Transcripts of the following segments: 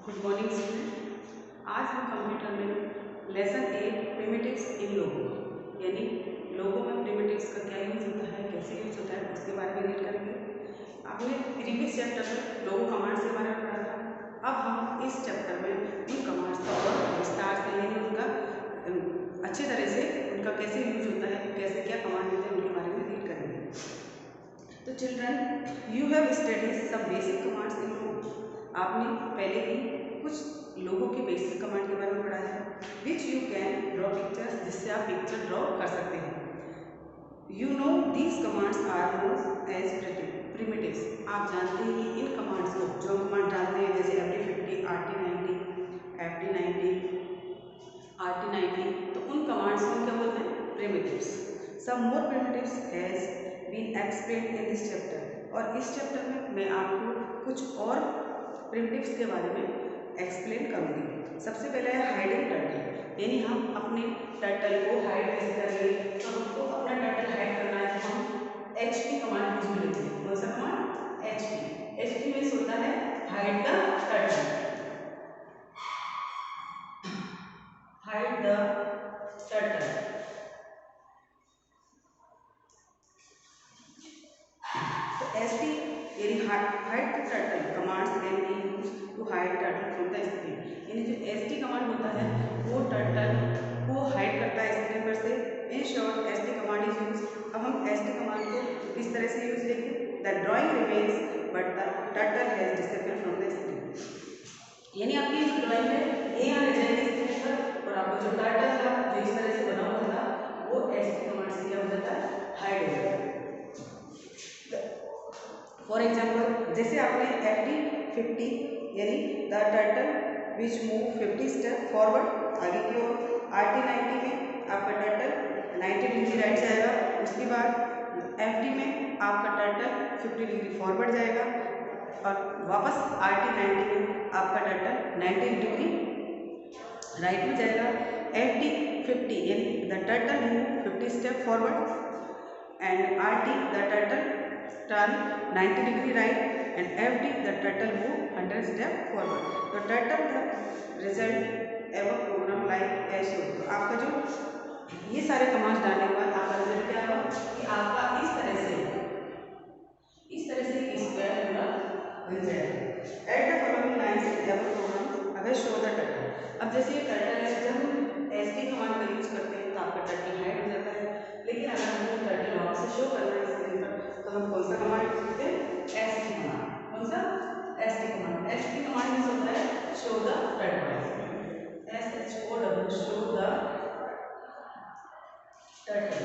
Good morning student. आज हम computer में लेसन 8 प्रिमिटिव्स इन लोगो यानी लोगो में प्रिमिटिव्स का क्या यूज़ होता है, कैसे यूज़ होता है, उसके बारे में रीड करेंगे। आपने प्रीवियस चैप्टर में लोगो कमांड्स के बारे में पढ़ा था। अब हम इस चैप्टर में उन कमांड्स का और विस्तार से यानी उनका अच्छी तरह से उनका कैसे यूज़ होता है, कैसे क्या कमांड होते हैं, उनके बारे में रीड करेंगे। तो children, you have studies some basic commands in Logo. आपने पहले ही कुछ लोगों के बेसिक कमांड के बारे में पढ़ा है, which you can draw pictures, जिससे आप पिक्चर ड्रॉ कर सकते हैं। You know these commands are known as primitives. आप जानते हैं कि इन कमांड्स को, जो हम कमांड डालते हैं जैसे FD50, RT90, FD90, RT90, तो उन कमांड्स को क्या बोलते हैं? Primitives. Some more primitives has been explained in this chapter. और इस चैप्टर में मैं आपको कुछ और प्रिमिटिव्स के बारे में एक्सप्लेन करूंगी। सबसे पहले है हाइडिंग टर्टल, यानी हम अपने टर्टल को हाइड कैसे करेंगे। तो हमको अपना टर्टल हाइड करना है तो हम HP कमांड यूज में लेते हैं। कौन सा कमांड? HP मीन्स होता है hide the turtle, hide the turtle. तो SP यानी hide the turtle commands can be used to hide turtle from the screen. यानी जो SD कमांड होता है वो टर्टल को हाइड करता है स्क्रीन पर से। In short SD command is use. अब हम SD कमांड को किस तरह से यूज लेंगे? The drawing remains but the turtle has disappeared from the screen. यानी आपकी जो ड्राइंग है ये यहाँ रह जाएगी स्क्रीन पर, और आपका जो टर्टल था जो इस तरह से बना हुआ था वो SD कमांड से क्या हो जाता है? हाइड हो जाता है। फॉर एग्जाम्पल, जैसे आपने FD50 यानी the turtle which move 50 step forward आगे की ओर, RT90 में आपका टर्टल 90 डिग्री राइट जाएगा, उसके बाद FD में आपका टर्टल 50 डिग्री फॉरवर्ड जाएगा और वापस RT90 में आपका टर्टल 90 डिग्री राइट में जाएगा। FD50 यानी the turtle move 50 step forward and RT the turtle turn 90 degree right and FD the turtle move 100 step forward. तो turtle का result एवं प्रोग्राम लाइक ऐसे हो। तो आपका जो ये सारे कमांड्स डालने के बाद आपका रिजल्ट क्या होगा कि आपका इस तरह से स्क्वायर पूरा बन जाएगा। एट द फॉलोइंग लाइन्स एवं प्रोग्राम अगर शो द टर्टल। अब जैसे ये टर्टल है, जब हम SD कमांड का यूज करते हैं तो आपका टर्टल हाइड हो जाता है, लेकिन अगर हमको टर्टल वापस से शो करना है स्क्रीन पर तो हम कौन सा कमांड यूज करते हैं? SD command. कौन सा? SD command. SD command means होता है show the turtle, SHOW, show the turtle.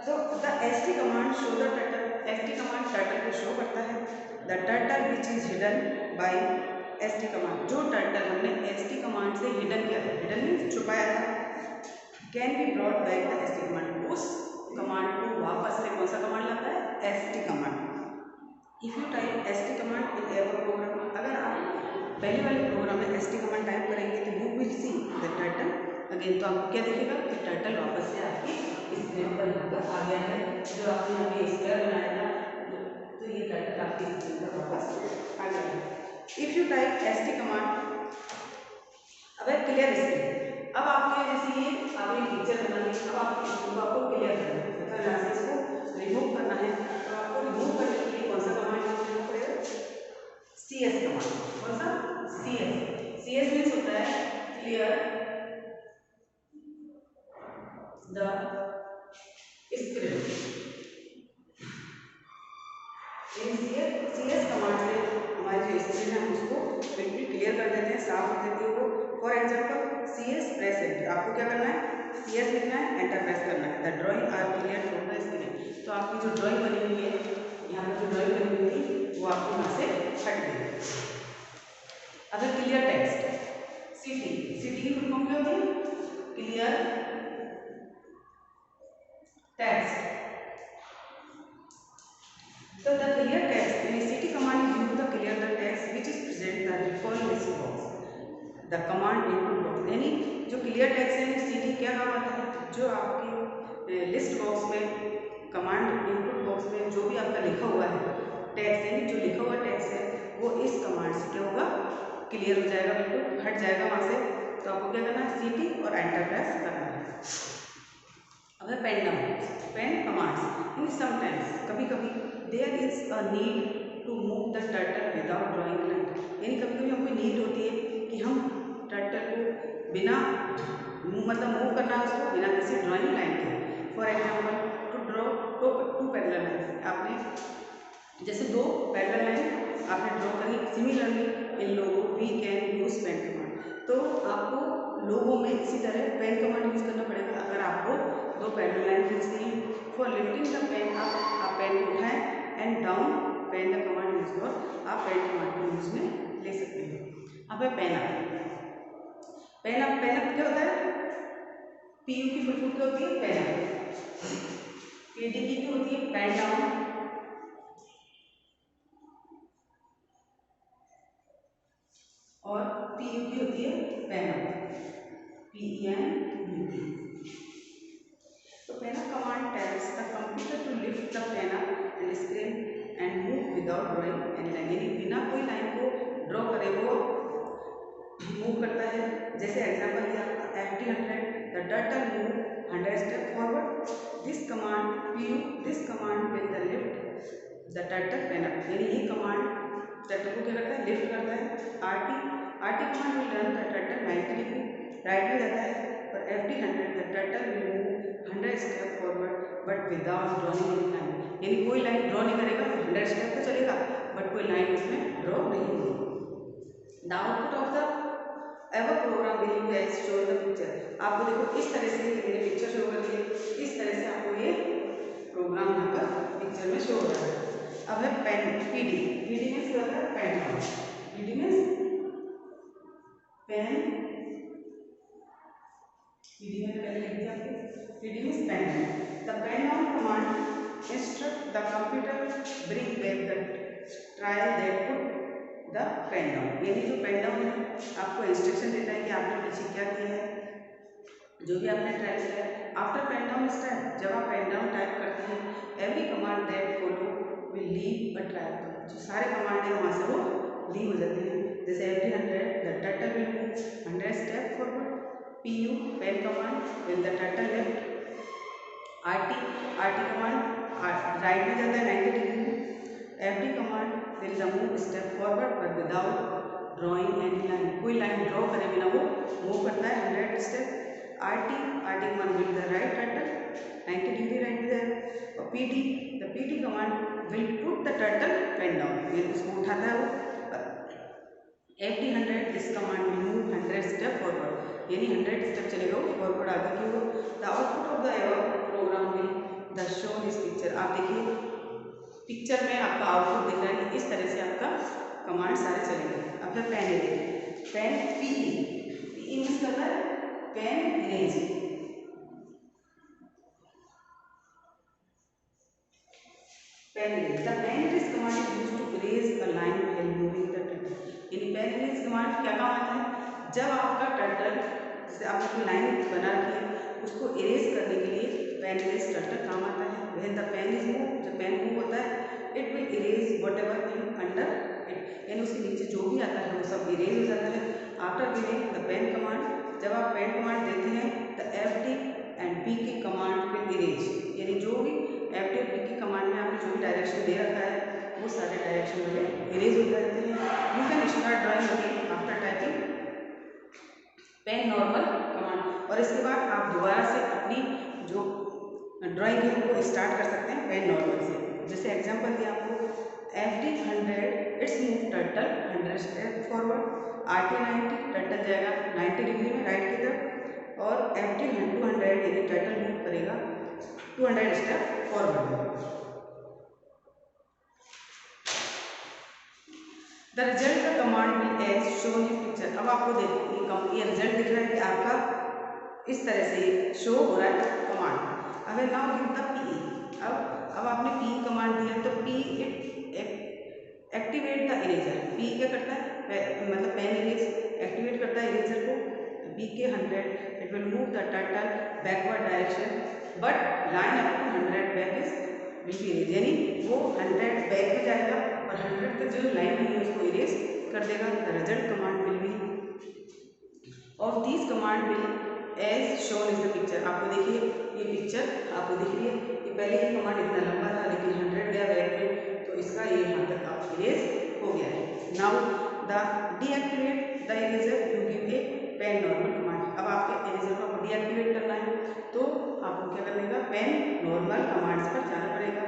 तो the SD command show the turtle, SD command turtle को शो करता है। The turtle which is hidden by SD command, जो turtle हमने SD command से hidden किया था, हिडन मीन्स छुपाया था, can be brought back the SD command. उस कमांड को वापस से कौन सा कमांड लाता है? SD command. If you type SD command in ever program, अगर आप पहले वाले प्रोग्राम में SD कमांड टाइप करेंगे तो you will see the turtle again. तो आपको क्या दिखेगा कि टर्टल वापस से आपकी स्क्रीन पर यहाँ पर आ गया है। जो आपने यहाँ पे स्क्वायर बनाया था तो ये टर्टल आपकी स्क्रीन पर वापस आ गया है। If you type SD command, अब क्लियर स्क्रीन। अब आपके जैसे ये आपने पिक्चर बनानी है, अब आपको क्लियर करना है, मतलब यहाँ से इसको रिमूव करना है। तो आपको रिमूव करने के लिए कौन सा कमांड यूज करना पड़ेगा? CS command. कौन सा? CS मीन्स होता है clear the screen. CS command से हमारी जो स्क्रीन है उसको बिल्कुल क्लियर कर देते हैं, साफ कर देते हैं वो। For example CS press enter, आपको क्या करना है? CS लिखना है, एंटर प्रेस करना है। The drawing are clear from the screen. तो आपकी जो ड्राइंग बनी हुई है, यहाँ पर जो ड्राइंग बनी हुई थी वो आपको यहाँ से हट गई। अगर क्लियर टेक्स्ट, CT की फुल फॉर्म क्या होती है? Clear text. So the clear text in a CT command is used to clear the text which is present the default list box. The command input box, यानी जो clear text है CT क्या काम आता है? जो आपके लिस्ट बॉक्स में, कमांड इनपुट बॉक्स में जो भी आपका लिखा हुआ है टेक्स्ट यानी जो लिखा हुआ टेक्स्ट है वो इस कमांड से क्या होगा, क्लियर हो जाएगा, बिल्कुल हट जाएगा वहाँ से। तो आपको क्या करना है, सीटी और एंटर प्रेस करना है। अब है pen down, pen commands in sometimes, कभी कभी there is a need to move the turtle without drawing line, यानी कभी कभी हमको नीड होती है कि हम टर्टल को बिना मतलब मूव करना है उसको बिना किसी ड्राइंग लाइन के। For example to draw two parallel line, आपने जैसे दो पैरेलल लाइन आपने ड्रॉ करी, सिमिलरली इन लोगों we can use pen command. तो आपको लोगों में इसी तरह पेन कमांड यूज करना पड़ेगा अगर आपको दो पैरेलल लाइन खींचनी है। For lifting the pen up, आप पेन को उठाएं, and down pen the command use for, आप पेन कमांड को यूज में ले सकते हैं। अब है pen up, pen up, pen up क्या होता है, पीयू की फुल फॉर्म क्या होती है, पेन अप, पीडी की क्या होती है, पेन डाउन, और पीयू की होती है पेन अप, PEN। तो pen up command tells the computer to lift the pen up and screen and move without drawing any line, यानी बिना कोई लाइन को ड्रॉ करे वो मूव करता है। जैसे एग्जांपल दिया FD100, the turtle move 100 step forward, this command PU, this command will the lift the turtle pen up, यानी ये कमांड टर्टल को क्या करता है, लिफ्ट करता है। RT command will run the turtle 90 degree right में जाता है, और FD100 the turtle will move 100 step forward but without drawing any line, यानी कोई लाइन ड्रॉ नहीं करेगा, 100 स्टेप तो चलेगा बट कोई लाइन उसमें ड्रॉ नहीं होगी। The output of the ever program will be as show the picture, आपको देखो इस तरह से मैंने पिक्चर शो कर दी है, इस तरह से आपको ये प्रोग्राम यहाँ पर पिक्चर में शो हो रहा है। अब है पेन, पीडी, पीडी मीन्स क्या होता है, pen down, PD means pen, PD में पहले लिख दिया आपको, PD means pen down. The pen down command instruct the computer bring back the trial that put the pen down, यानी जो पेन डाउन है आपको इंस्ट्रक्शन देता है कि आपने पीछे क्या किया है, जो भी आपने ट्राई किया है। आफ्टर पेन डाउन स्टाइल, जब आप पेन डाउन टाइप करते हैं, every command that follow will leave a trial, जो सारे कमांड है वहाँ से वो लीव हो जाते हैं। जैसे FD100 the turtle will move 100 step forward, PU pen command will the turtle left, RT command right में जाता है 90 degree, FD command will the move step forward but without drawing any line, कोई line draw करे बिना वो move करता है 100 step. RT command will the right turtle 90 degree right में जाएगा, और PD command will put the turtle pen down, यानी उसको उठाता है वो। FD100 this command will move 100 step forward, यानी 100 स्टेप चलेगा वो फॉरवर्ड आगे की ओर। The output of the ever program will the show this picture, आप देखिए पिक्चर में आपका आउटपुट दिख रहा है कि इस तरह से आपका कमांड सारे चलेंगे। अब है pen erase, pen PE means करता है pen erase, pen erase, the pen erase command is used to erase a line while moving the turtle, यानी पेन इरेज कमांड क्या काम आता है, जब आपका टर्टल जैसे आपने कोई लाइन बना रखी है उसको इरेज करने के लिए पेन इरेज टर्टल काम आता है। When the pen is move, जब पेन मूव होता है, it will erase whatever in under it, यानी उसके नीचे जो भी आता है वो सब इरेज हो जाता है। After giving the pen command, जब आप पेन कमांड देते हैं the FD and PK command will erase, यानी जो भी FD और PK कमांड में आपने जो भी डायरेक्शन दे रखा है वो सारे डायरेक्शन वाले इरेज हो जाते हैं। You can start drawing again after typing pen normal command, और इसके बाद आप दोबारा से अपनी जो ड्राइंग है वो स्टार्ट कर सकते हैं पेन नॉर्मल से। जैसे एग्जांपल दिया आपको FD100 it's move turtle 100 step forward, RT90 turtle जाएगा 90 डिग्री में राइट की तरफ, और FD200 यानी टर्टल मूव करेगा 200 step forward. The result the command will as shown in picture, अब आपको देखिए ये रिजल्ट दिख रहा है कि आपका इस तरह से शो हो रहा है कमांड। अब नाउ गिव द PE, अब आपने PE कमांड दिया तो PE activate the eraser, PE क्या करता है, मतलब पेन इरेज एक्टिवेट करता है इरेजर को। BK100 it will move the turtle backward direction but line up to 100 back is will be erase, यानी वो 100 बैक में जाएगा कर देगा। The result command will be of this command will as shown is the picture. आपको देखिए ये picture आपको दिख रही है, ये पहले ही कमांड इतना लंबा था लेकिन 100 गया बैक में, तो इसका ये यहाँ तक आप इरेज हो गया है। Now the deactivate the eraser you give a pen normal command. अब आपके इरेजर को आपको डीएक्टिवेट करना है तो आपको क्या करने का, पेन नॉर्मल कमांड्स पर जाना पड़ेगा।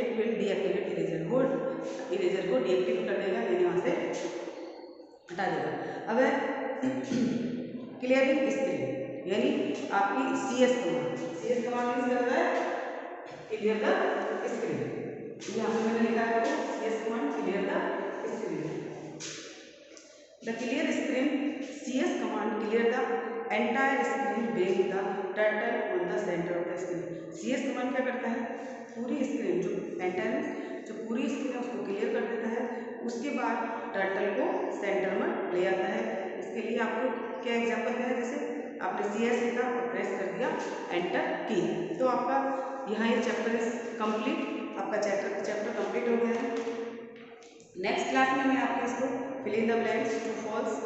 इट विल डीएक्टिवेट इरेजर, वो इरेजर को डीएक्टिवेट कर देगा, यानी वहाँ से हटा देगा। अगर क्लियरिंग स्क्रीन यानी आपकी CS कमांड यूज करता है क्लियर द स्क्रीन। यहाँ पे मैंने लिखा है CS command clear the screen. The clear screen CS command clear the entire screen break the turtle on the center of the screen. CS command क्या करता है, पूरी स्क्रीन जो एंटायर जो पूरी स्क्रीन है उसको क्लियर कर देता है, उसके बाद टर्टल को सेंटर में ले आता है। इसके लिए आपको क्या एग्जांपल है, जैसे आपने CS लिखा और प्रेस कर दिया एंटर की, तो आपका यहाँ ये चैप्टर इज कंप्लीट, आपका चैप्टर कंप्लीट हो गया है। नेक्स्ट क्लास में मैं आपको इसको fill in the blanks, true false,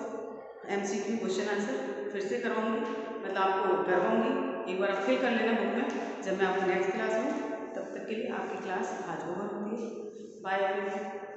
MCQ question answer फिर से करवाऊंगी, मतलब आपको करवाऊंगी। एक बार आप फिल कर लेना बुक में, जब मैं आपकी नेक्स्ट क्लास हूँ तब तक के लिए आपकी क्लास आज ओवर होती है। Bye everyone.